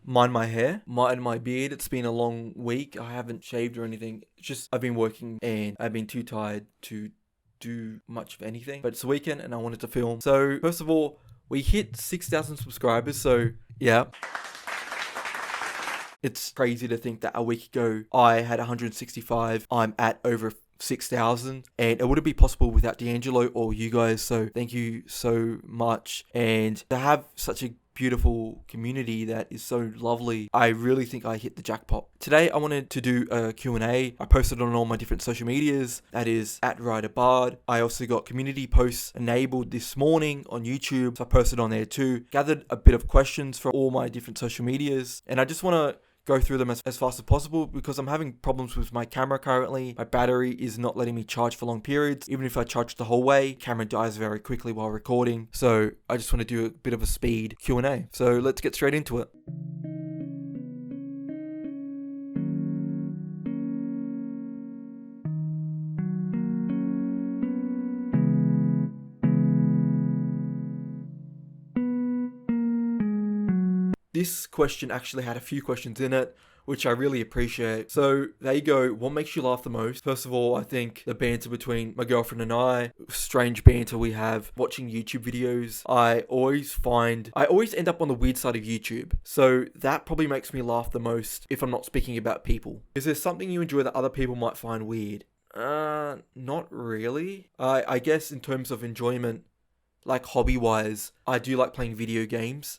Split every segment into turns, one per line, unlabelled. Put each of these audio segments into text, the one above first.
mind my hair, mind my beard. It's been a long week. I haven't shaved or anything. It's just I've been working and I've been too tired to do much of anything. But it's a weekend and I wanted to film. So first of all, we hit 6,000 subscribers. So yeah. It's crazy to think that a week ago I had 165. I'm at over 6,000, and it wouldn't be possible without D'Angelo or you guys. So thank you so much. And to have such a beautiful community that is so lovely, I really think I hit the jackpot. Today I wanted to do a Q&A. I posted on all my different social medias, that is at writerbard. I also got community posts enabled this morning on YouTube, so I posted on there too. Gathered a bit of questions from all my different social medias, and I just want to go through them as fast as possible because I'm having problems with my camera currently. My battery is not letting me charge for long periods. Even if I charge the whole way, camera dies very quickly while recording. So I just want to do a bit of a speed Q&A. So let's get straight into it. This question actually had a few questions in it, which I really appreciate. So there you go. What makes you laugh the most? First of all, I think the banter between my girlfriend and I, strange banter we have watching YouTube videos. I always end up on the weird side of YouTube. So that probably makes me laugh the most if I'm not speaking about people. Is there something you enjoy that other people might find weird? Not really. I guess in terms of enjoyment, like hobby-wise, I do like playing video games.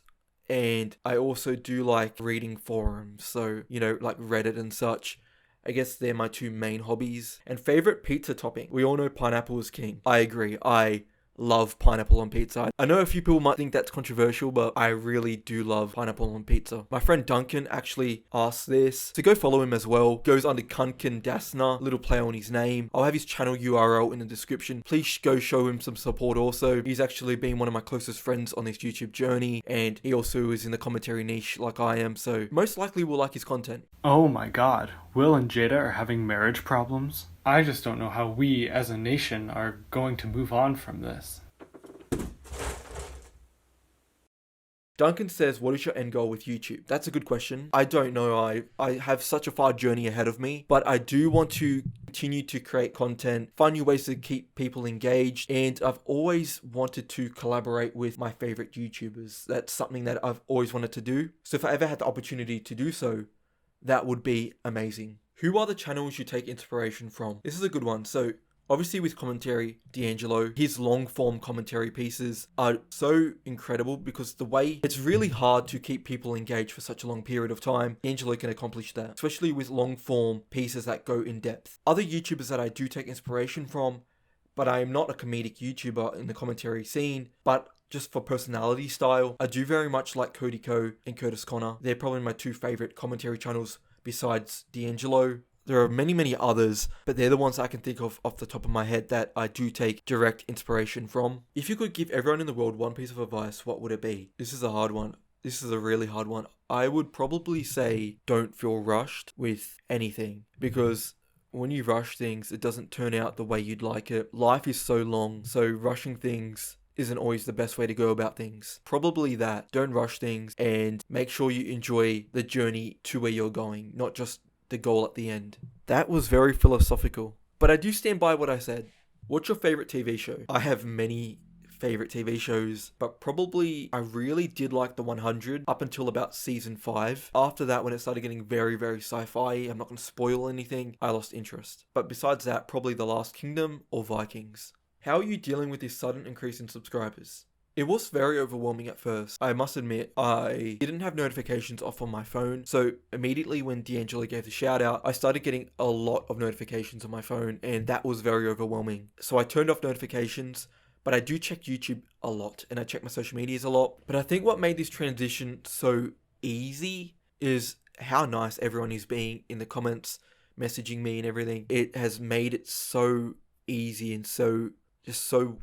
And I also do like reading forums, so, like Reddit and such. I guess they're my two main hobbies. And favorite pizza topping. We all know pineapple is king. I agree. I love pineapple on pizza. I know a few people might think that's controversial, but I really do love pineapple on pizza. My friend Duncan actually asked this, so go follow him as well. Goes under Kunkin Dasna, little play on his name. I'll have his channel URL in the description. Please go show him some support also. He's actually been one of my closest friends on this YouTube journey, and he also is in the commentary niche like I am, so most likely will like his content.
Oh my god, Will and Jada are having marriage problems? I just don't know how we, as a nation, are going to move on from this.
Duncan says, what is your end goal with YouTube? That's a good question. I don't know. I have such a far journey ahead of me, but I do want to continue to create content, find new ways to keep people engaged, and I've always wanted to collaborate with my favorite YouTubers. That's something that I've always wanted to do. So if I ever had the opportunity to do so, that would be amazing. Who are the channels you take inspiration from? This is a good one. So obviously with commentary, D'Angelo, his long form commentary pieces are so incredible because the way it's really hard to keep people engaged for such a long period of time. D'Angelo can accomplish that, especially with long form pieces that go in depth. Other YouTubers that I do take inspiration from, but I am not a comedic YouTuber in the commentary scene, but just for personality style, I do very much like Cody Co and Curtis Connor. They're probably my two favorite commentary channels besides D'Angelo. There are many, many others, but they're the ones I can think of off the top of my head that I do take direct inspiration from. If you could give everyone in the world one piece of advice, what would it be? This is a hard one. This is a really hard one. I would probably say don't feel rushed with anything, because when you rush things, it doesn't turn out the way you'd like it. Life is so long, so rushing things isn't always the best way to go about things. Probably that. Don't rush things and make sure you enjoy the journey to where you're going, not just the goal at the end. That was very philosophical, but I do stand by what I said. What's your favorite TV show? I have many favorite TV shows, but probably I really did like The 100 up until about season 5. After that, when it started getting very, very sci-fi, I'm not going to spoil anything, I lost interest. But besides that, probably The Last Kingdom or Vikings. How are you dealing with this sudden increase in subscribers? It was very overwhelming at first. I must admit, I didn't have notifications off on my phone. So immediately when D'Angelo gave the shout out, I started getting a lot of notifications on my phone, and that was very overwhelming. So I turned off notifications, but I do check YouTube a lot and I check my social medias a lot. But I think what made this transition so easy is how nice everyone is being in the comments, messaging me and everything. It has made it so easy and so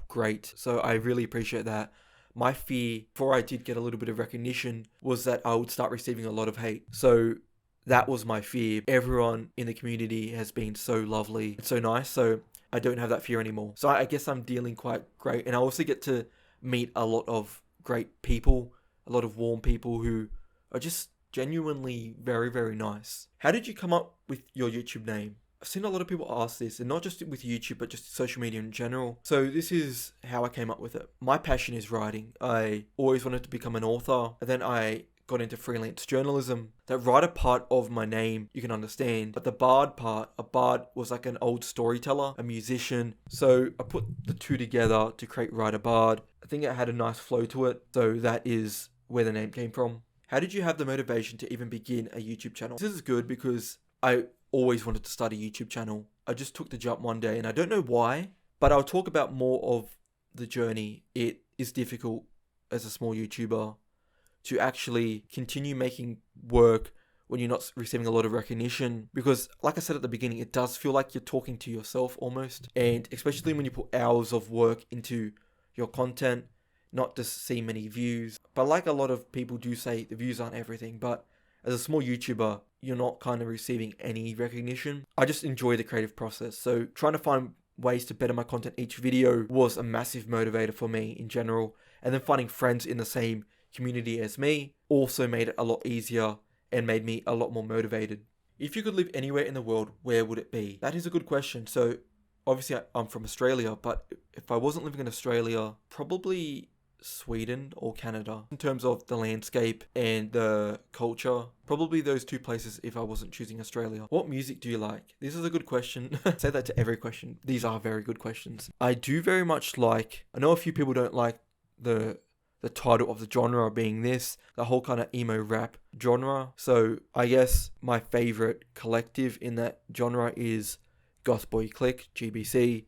great. So I really appreciate that. My fear, before I did get a little bit of recognition, was that I would start receiving a lot of hate. So that was my fear. Everyone in the community has been so lovely and so nice, so I don't have that fear anymore. So I guess I'm dealing quite great, and I also get to meet a lot of great people, a lot of warm people who are just genuinely very, very nice. How did you come up with your YouTube name? I've seen a lot of people ask this, and not just with YouTube, but just social media in general. So this is how I came up with it. My passion is writing. I always wanted to become an author, and then I got into freelance journalism. That writer part of my name you can understand, but the bard part, a bard was like an old storyteller, a musician. So I put the two together to create writerbard. I think it had a nice flow to it, so that is where the name came from. How did you have the motivation to even begin a YouTube channel? This is good because I always wanted to start a YouTube channel. I just took the jump one day, and I don't know why, but I'll talk about more of the journey. It is difficult as a small YouTuber to actually continue making work when you're not receiving a lot of recognition, because like I said at the beginning, it does feel like you're talking to yourself almost, and especially when you put hours of work into your content, not to see many views. But like a lot of people do say, the views aren't everything, but as a small YouTuber, you're not kind of receiving any recognition. I just enjoy the creative process, so trying to find ways to better my content each video was a massive motivator for me in general, and then finding friends in the same community as me also made it a lot easier and made me a lot more motivated. If you could live anywhere in the world, where would it be? That is a good question. So obviously I'm from Australia, but if I wasn't living in Australia, probably Sweden or Canada. In terms of the landscape and the culture, probably those two places if I wasn't choosing Australia. What music do you like? This is a good question. I say that to every question. These are very good questions. I do very much like, I know a few people don't like the title of the genre being this, the whole kind of emo rap genre. So I guess my favorite collective in that genre is Goth Boy Click, GBC,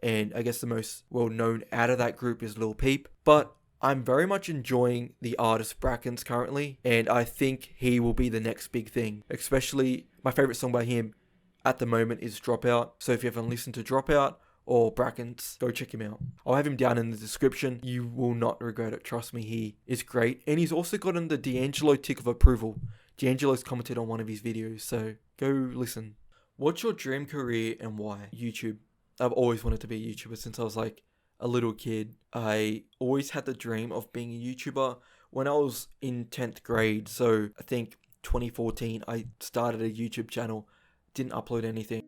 and I guess the most well known out of that group is Lil Peep. But I'm very much enjoying the artist Brackens currently, and I think he will be the next big thing. Especially my favorite song by him at the moment is Dropout. So if you haven't listened to Dropout or Brackens, go check him out. I'll have him down in the description. You will not regret it. Trust me, he is great. And he's also gotten the D'Angelo tick of approval. D'Angelo's commented on one of his videos, so go listen. What's your dream career and why? YouTube. I've always wanted to be a YouTuber since I was like a little kid. I always had the dream of being a YouTuber. When I was in 10th grade, so I think 2014, I started a YouTube channel. Didn't upload anything.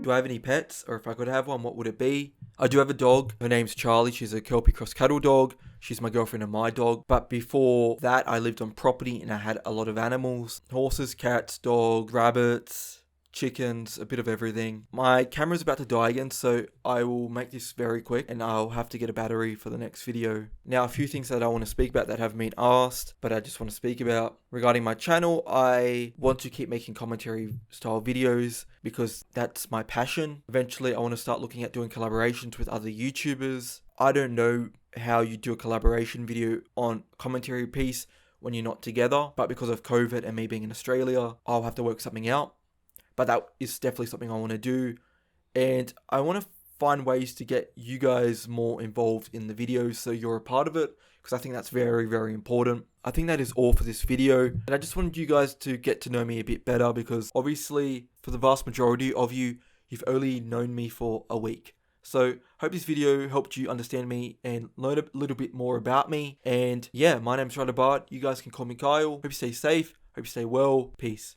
Do I have any pets? Or if I could have one, what would it be? I do have a dog. Her name's Charlie. She's a Kelpie Cross Cattle dog. She's my girlfriend and my dog. But before that, I lived on property and I had a lot of animals. Horses, cats, dogs, rabbits, chickens, a bit of everything. My camera's about to die again, so I will make this very quick and I'll have to get a battery for the next video. Now, a few things that I want to speak about that haven't been asked, but I just want to speak about. Regarding my channel, I want to keep making commentary style videos because that's my passion. Eventually, I want to start looking at doing collaborations with other YouTubers. I don't know how you do a collaboration video on commentary piece when you're not together, but because of COVID and me being in Australia, I'll have to work something out. But that is definitely something I want to do. And I want to find ways to get you guys more involved in the videos so you're a part of it, because I think that's very, very important. I think that is all for this video. And I just wanted you guys to get to know me a bit better, because obviously for the vast majority of you, you've only known me for a week. So hope this video helped you understand me and learn a little bit more about me. And yeah, my name's writerbard. You guys can call me Kyle. Hope you stay safe. Hope you stay well. Peace.